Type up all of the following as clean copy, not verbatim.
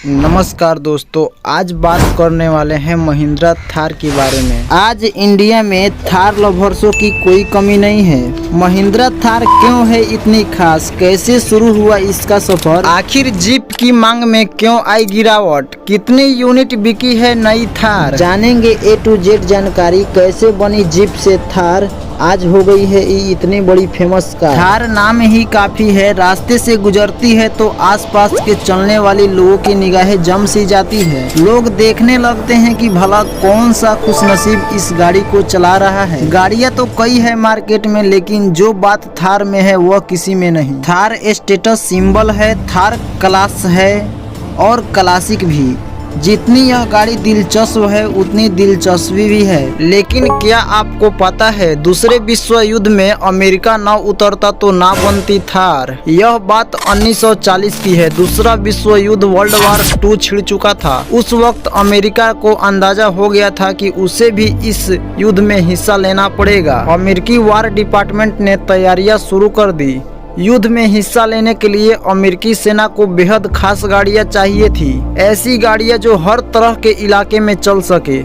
नमस्कार दोस्तों, आज बात करने वाले हैं महिंद्रा थार के बारे में। आज इंडिया में थार लवर्सों की कोई कमी नहीं है। महिंद्रा थार क्यों है इतनी खास, कैसे शुरू हुआ इसका सफर, आखिर जीप की मांग में क्यों आई गिरावट, कितनी यूनिट बिकी है नई थार, जानेंगे A to Z जानकारी। कैसे बनी जीप से थार, आज हो गई है इतनी बड़ी फेमस कार। थार नाम ही काफी है, रास्ते से गुजरती है तो आसपास के चलने वाले लोगों की निगाहें जम सी जाती है। लोग देखने लगते हैं कि भला कौन सा खुशनसीब इस गाड़ी को चला रहा है। गाड़ियां तो कई है मार्केट में, लेकिन जो बात थार में है वह किसी में नहीं। थार स्टेटस सिंबल है, थार क्लास है और क्लासिक भी। जितनी यह गाड़ी दिलचस्प है उतनी दिलचस्पी भी है। लेकिन क्या आपको पता है, दूसरे विश्व युद्ध में अमेरिका न उतरता तो ना बनती थार। यह बात 1940 की है। दूसरा विश्व युद्ध वर्ल्ड वार 2 छिड़ चुका था। उस वक्त अमेरिका को अंदाजा हो गया था कि उसे भी इस युद्ध में हिस्सा लेना पड़ेगा। अमेरिकी वार डिपार्टमेंट ने तैयारियां शुरू कर दी। युद्ध में हिस्सा लेने के लिए अमेरिकी सेना को बेहद खास गाड़ियां चाहिए थी। ऐसी गाड़ियां जो हर तरह के इलाके में चल सके,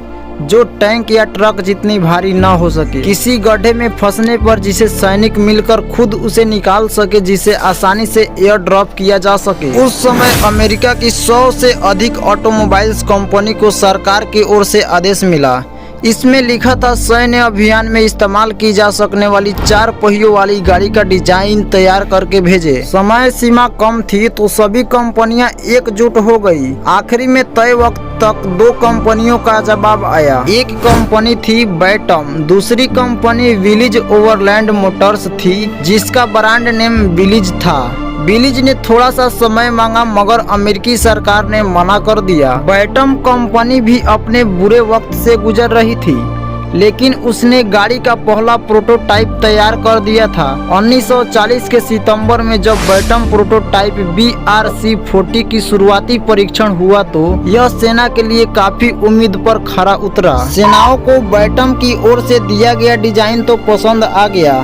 जो टैंक या ट्रक जितनी भारी ना हो सके, किसी गड्ढे में फंसने पर जिसे सैनिक मिलकर खुद उसे निकाल सके, जिसे आसानी से एयर ड्रॉप किया जा सके। उस समय अमेरिका की 100 से अधिक ऑटोमोबाइल्स कंपनी को सरकार की ओर से आदेश मिला। इसमें लिखा था सैन्य अभियान में इस्तेमाल की जा सकने वाली 4 पहियों वाली गाड़ी का डिजाइन तैयार करके भेजे। समय सीमा कम थी तो सभी कंपनियां एकजुट हो गई। आखिरी में तय वक्त तक 2 कंपनियों का जवाब आया। एक कंपनी थी बैटम, दूसरी कंपनी विलीज ओवरलैंड मोटर्स थी, जिसका ब्रांड नेम विलीज था। विलीज ने थोड़ा सा समय मांगा, मगर अमेरिकी सरकार ने मना कर दिया। बैटम कंपनी भी अपने बुरे वक्त से गुजर रही थी, लेकिन उसने गाड़ी का पहला प्रोटोटाइप तैयार कर दिया था। 1940 के सितंबर में जब बैटम प्रोटोटाइप BRC-40 की शुरुआती परीक्षण हुआ तो यह सेना के लिए काफी उम्मीद पर खरा उतरा। सेनाओं को बैटम की ओर से दिया गया डिजाइन तो पसंद आ गया,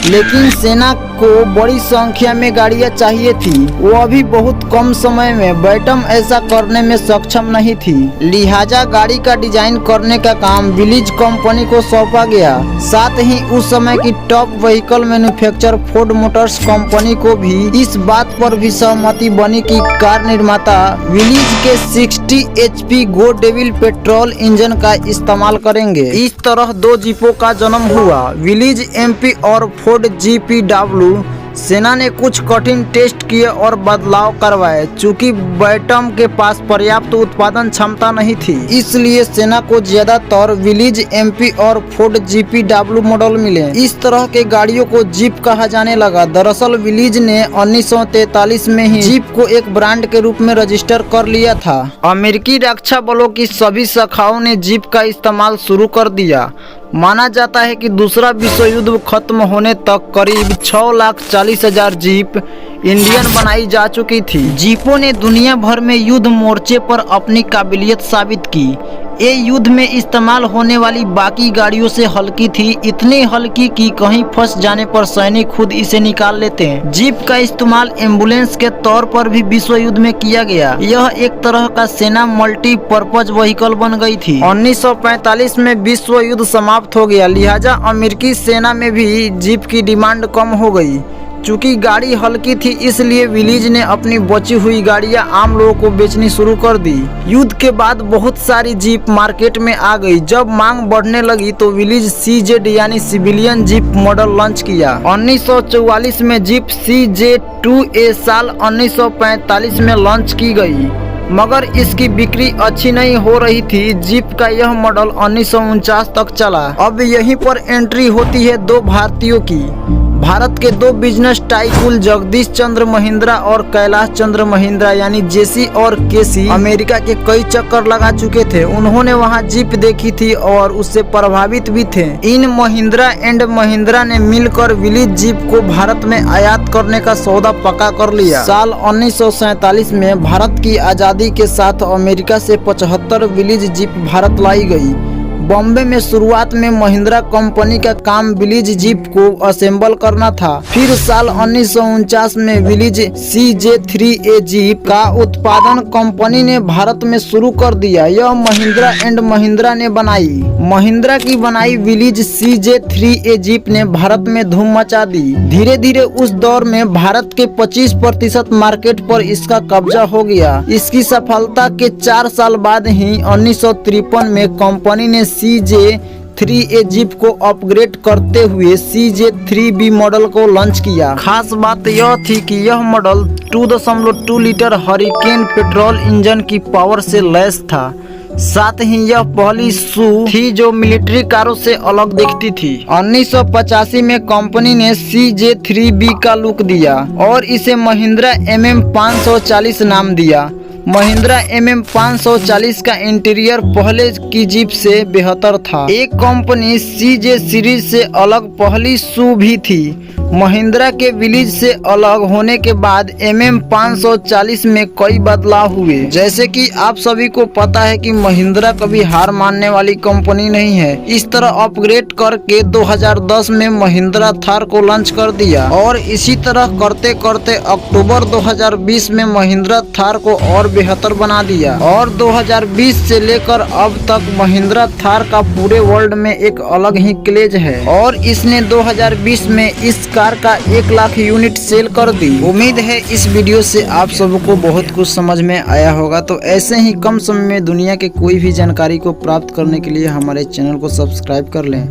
लेकिन सेना को बड़ी संख्या में गाड़ियां चाहिए थी। वह भी बहुत कम समय में। बैटम ऐसा करने में सक्षम नहीं थी, लिहाजा गाड़ी का डिजाइन करने का काम विलीज कंपनी को सौंपा गया। साथ ही उस समय की top vehicle manufacturer Ford Motors company को भी इस बात पर भी सहमति बनी कि कार निर्माता विलीज के 60 HP गो डेविल पेट्रोल इंजन का इस्तेमाल करेंगे। इस तरह 2 जीपों का जन्म हुआ, विलीज MP और फोर्ड GPW। सेना ने कुछ कठिन टेस्ट किए और बदलाव करवाए। चूंकि बैटम के पास पर्याप्त उत्पादन क्षमता नहीं थी, इसलिए सेना को ज्यादातर विलीज MP और फोर्ड GPW मॉडल मिले। इस तरह के गाड़ियों को जीप कहा जाने लगा। दरअसल विलीज ने 1943 में ही जीप को एक ब्रांड के रूप में रजिस्टर कर लिया था। अमेरिकी रक्षा बलों की सभी शाखाओं ने जीप का इस्तेमाल शुरू कर दिया। माना जाता है कि दूसरा विश्व युद्ध खत्म होने तक करीब 6,40,000 जीप इंडियन बनाई जा चुकी थी। जीपों ने दुनिया भर में युद्ध मोर्चे पर अपनी काबिलियत साबित की। ये युद्ध में इस्तेमाल होने वाली बाकी गाड़ियों से हल्की थी, इतनी हल्की कि कहीं फंस जाने पर सैनिक खुद इसे निकाल लेते हैं। जीप का इस्तेमाल एम्बुलेंस के तौर पर भी विश्व युद्ध में किया गया। यह एक तरह का सेना मल्टीपर्पज व्हीकल बन गई थी। 1945 में विश्व युद्ध समाप्त हो गया, लिहाजा अमेरिकी सेना में भी जीप की डिमांड कम हो गई। चूंकि गाड़ी हल्की थी, इसलिए विलीज ने अपनी बची हुई गाड़ियां आम लोगों को बेचनी शुरू कर दी। युद्ध के बाद बहुत सारी जीप मार्केट में आ गई। जब मांग बढ़ने लगी तो विलीज CZ यानी सिविलियन जीप मॉडल लॉन्च किया। 1944 में जीप CJ2A साल 1945 में लॉन्च की गई, मगर इसकी बिक्री अच्छी नहीं हो रही थी। जीप का यह मॉडल 1949 तक चला। अब यहीं पर एंट्री होती है 2 भारतीयों की। भारत के 2 बिजनेस टाइकून जगदीश चंद्र महिंद्रा और कैलाश चंद्र महिंद्रा यानी JC और KC अमेरिका के कई चक्कर लगा चुके थे। उन्होंने वहां जीप देखी थी और उससे प्रभावित भी थे। इन महिंद्रा एंड महिंद्रा ने मिलकर विलीज जीप को भारत में आयात करने का सौदा पक्का कर लिया। साल 1947 में भारत की आजादी के साथ अमेरिका से 75 विलीज जीप भारत लाई गई। बॉम्बे में शुरुआत में महिंद्रा कंपनी का काम विलीज जीप को असेंबल करना था। फिर साल 1949 में विलीज CJ3A जीप का उत्पादन कंपनी ने भारत में शुरू कर दिया। यह महिंद्रा एंड महिंद्रा ने बनाई। महिंद्रा की बनाई विलीज CJ3A जीप ने भारत में धूम मचा दी। धीरे धीरे उस दौर में भारत के 25% मार्केट पर इसका कब्जा हो गया। इसकी सफलता के 4 साल बाद ही 1953 में कंपनी ने CJ3A जीप को अपग्रेड करते हुए CJ3B मॉडल को लॉन्च किया। खास बात यह थी कि यह model 2.2 litre hurricane petrol engine की पावर से लैस था। साथ ही यह पहली SUV थी जो मिलिट्री कारों से अलग दिखती थी। 1985 में कंपनी ने CJ3B का लुक दिया और इसे महिंद्रा MM540 नाम दिया। महिंद्रा MM540 का इंटीरियर पहले की जीप से बेहतर था। एक कंपनी CJ सीरीज से अलग पहली SUV भी थी। महिंद्रा के विलीज से अलग होने के बाद MM540 में कई बदलाव हुए। जैसे कि आप सभी को पता है कि महिंद्रा कभी हार मानने वाली कंपनी नहीं है। इस तरह अपग्रेड करके 2010 में महिंद्रा थार को लॉन्च कर दिया और इसी तरह करते करते अक्टूबर 2020 में महिंद्रा थार को और बेहतर बना दिया और 2020 से लेकर अब तक महिंद्रा थार का पूरे वर्ल्ड में एक अलग ही क्रेज है और इसने 2020 में इस कार का 1 लाख यूनिट सेल कर दी। उम्मीद है इस वीडियो से आप सबको बहुत कुछ समझ में आया होगा। तो ऐसे ही कम समय में दुनिया के कोई भी जानकारी को प्राप्त करने के लिए हमारे चैनल को सब्सक्राइब कर लें।